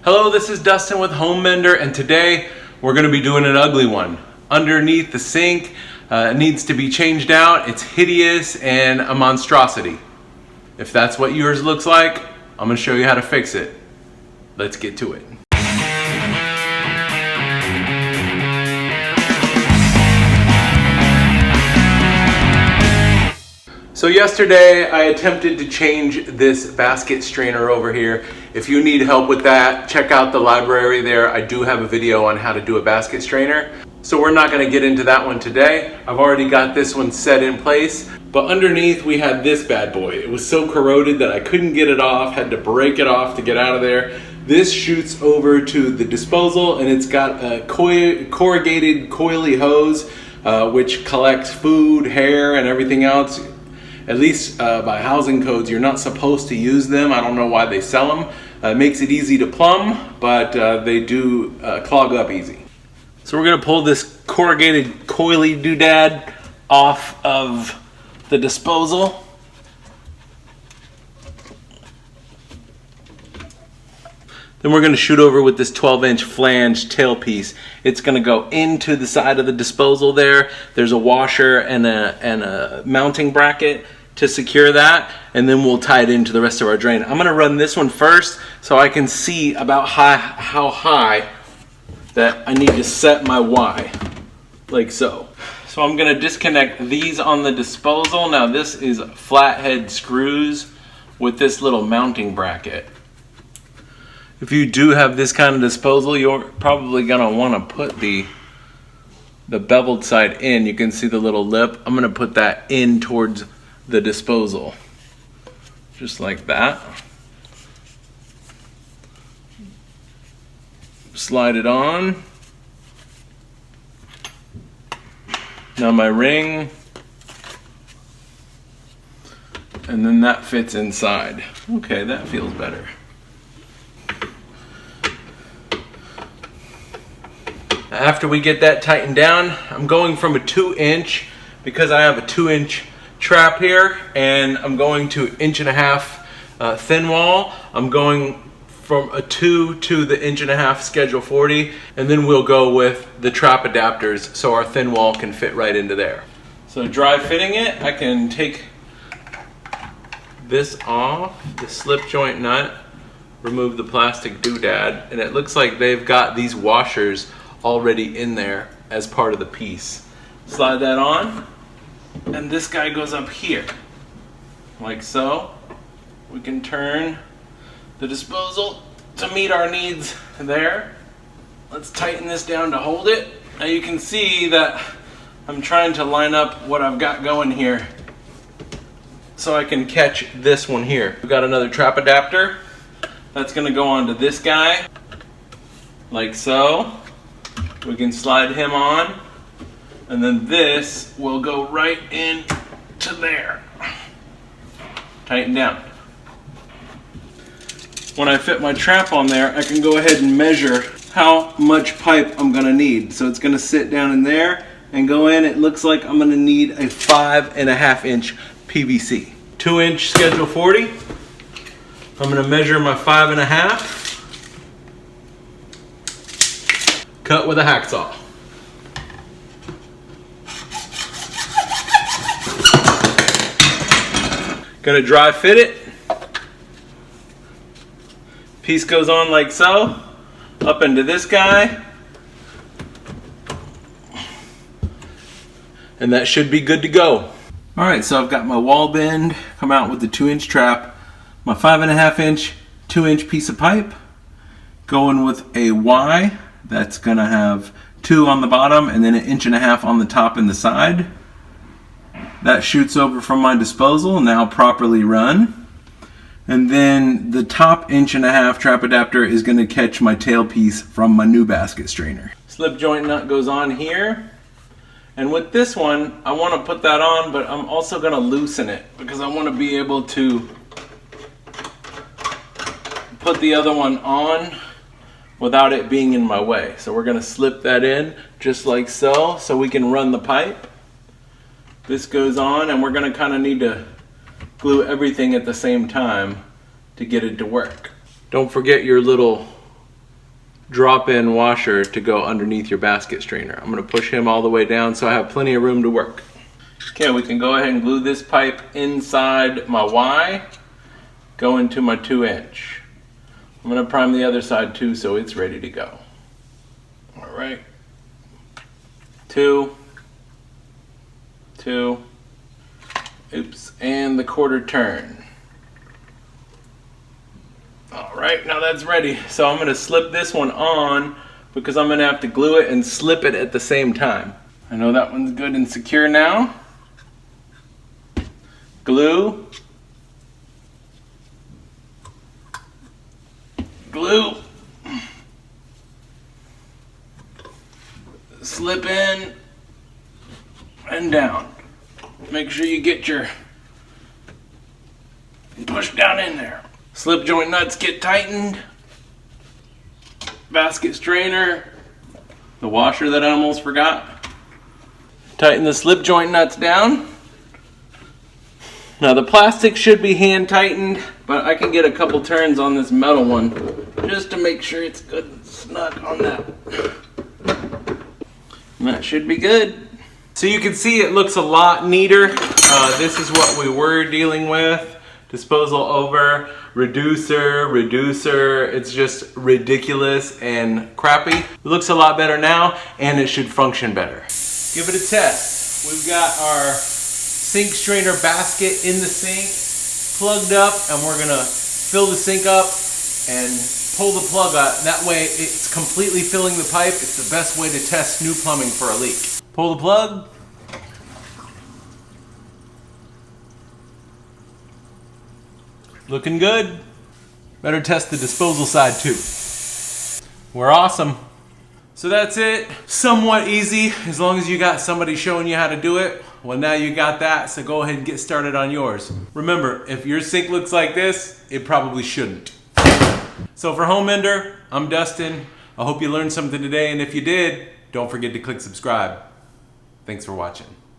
Hello, this is Dustin with Home Mender, and today we're going to be doing an ugly one. Underneath the sink, it needs to be changed out. It's hideous and a monstrosity. If that's what yours looks like, I'm going to show you how to fix it. Let's get to it. So yesterday I attempted to change this basket strainer over here. If you need help with that, check out the library there. I do have a video on how to do a basket strainer. So we're not gonna get into that one today. I've already got this one set in place. But underneath we had this bad boy. It was so corroded that I couldn't get it off, had to break it off to get out of there. This shoots over to the disposal and it's got a corrugated coily hose which collects food, hair, and everything else. At least by housing codes, you're not supposed to use them. I don't know why they sell them. It makes it easy to plumb, but they do clog up easy. So we're gonna pull this corrugated coily doodad off of the disposal. Then we're gonna shoot over with this 12-inch flange tailpiece. It's gonna go into the side of the disposal there. There's a washer and a mounting bracket to secure that, and then we'll tie it into the rest of our drain. I'm gonna run this one first so I can see about how high that I need to set my Y, like so. So I'm gonna disconnect these on the disposal. Now this is flathead screws with this little mounting bracket. If you do have this kind of disposal, you're probably gonna wanna put the beveled side in. You can see the little lip. I'm gonna put that in towards the disposal, just like that. Slide it on. Now my ring, and then that fits inside. Okay, that feels better. After we get that tightened down, I'm going from a 2-inch because I have a 2-inch trap here, and I'm going to 1.5 inch thin wall. I'm going from a 2 to the 1.5 inch schedule 40, and then we'll go with the trap adapters so our thin wall can fit right into there. So dry fitting it, I can take this off, the slip joint nut, remove the plastic doodad, and it looks like they've got these washers already in there as part of the piece. Slide that on, and this guy goes up here, like so. We can turn the disposal to meet our needs there. Let's tighten this down to hold it. Now you can see that I'm trying to line up what I've got going here so I can catch this one here. We've got another trap adapter that's gonna go onto this guy, like so. We can slide him on, and then this will go right in to there. Tighten down. When I fit my trap on there, I can go ahead and measure how much pipe I'm gonna need. So it's gonna sit down in there and go in. It looks like I'm gonna need a 5.5 inch PVC. 2-inch schedule 40. I'm gonna measure my 5.5. Cut with a hacksaw. Gonna dry fit it. Piece goes on like so, up into this guy. And that should be good to go. All right, so I've got my wall bend, come out with the 2-inch trap, my 5.5 inch, 2-inch piece of pipe, going with a Y. That's gonna have 2 on the bottom and then 1.5 inches on the top and the side. That shoots over from my disposal, now properly run. And then the top 1.5 inch trap adapter is gonna catch my tailpiece from my new basket strainer. Slip joint nut goes on here. And with this one, I wanna put that on, but I'm also gonna loosen it because I wanna be able to put the other one on without it being in my way. So we're gonna slip that in just like so we can run the pipe. This goes on, and we're gonna kinda need to glue everything at the same time to get it to work. Don't forget your little drop-in washer to go underneath your basket strainer. I'm gonna push him all the way down so I have plenty of room to work. Okay, we can go ahead and glue this pipe inside my Y, go into my 2-inch. I'm gonna prime the other side too so it's ready to go. All right, 2, oops, and the quarter turn. All right, now that's ready. So I'm gonna slip this one on because I'm gonna have to glue it and slip it at the same time. I know that one's good and secure now. Glue. Glue. Slip in and down. Make sure you get your push down in there. Slip joint nuts get tightened. Basket strainer. The washer that I almost forgot. Tighten the slip joint nuts down. Now the plastic should be hand tightened, but I can get a couple turns on this metal one just to make sure it's good and snug on that. And that should be good. So you can see it looks a lot neater. This is what we were dealing with. Disposal over, reducer. It's just ridiculous and crappy. It looks a lot better now and it should function better. Give it a test. We've got our sink strainer basket in the sink, plugged up, and we're gonna fill the sink up and pull the plug out. That way it's completely filling the pipe. It's the best way to test new plumbing for a leak. Pull the plug. Looking good. Better test the disposal side too. We're awesome. So that's it. Somewhat easy as long as you got somebody showing you how to do it. Well, now you got that, so go ahead and get started on yours. Remember, if your sink looks like this, it probably shouldn't. So for Home Mender, I'm Dustin. I hope you learned something today, and if you did, don't forget to click subscribe. Thanks for watching.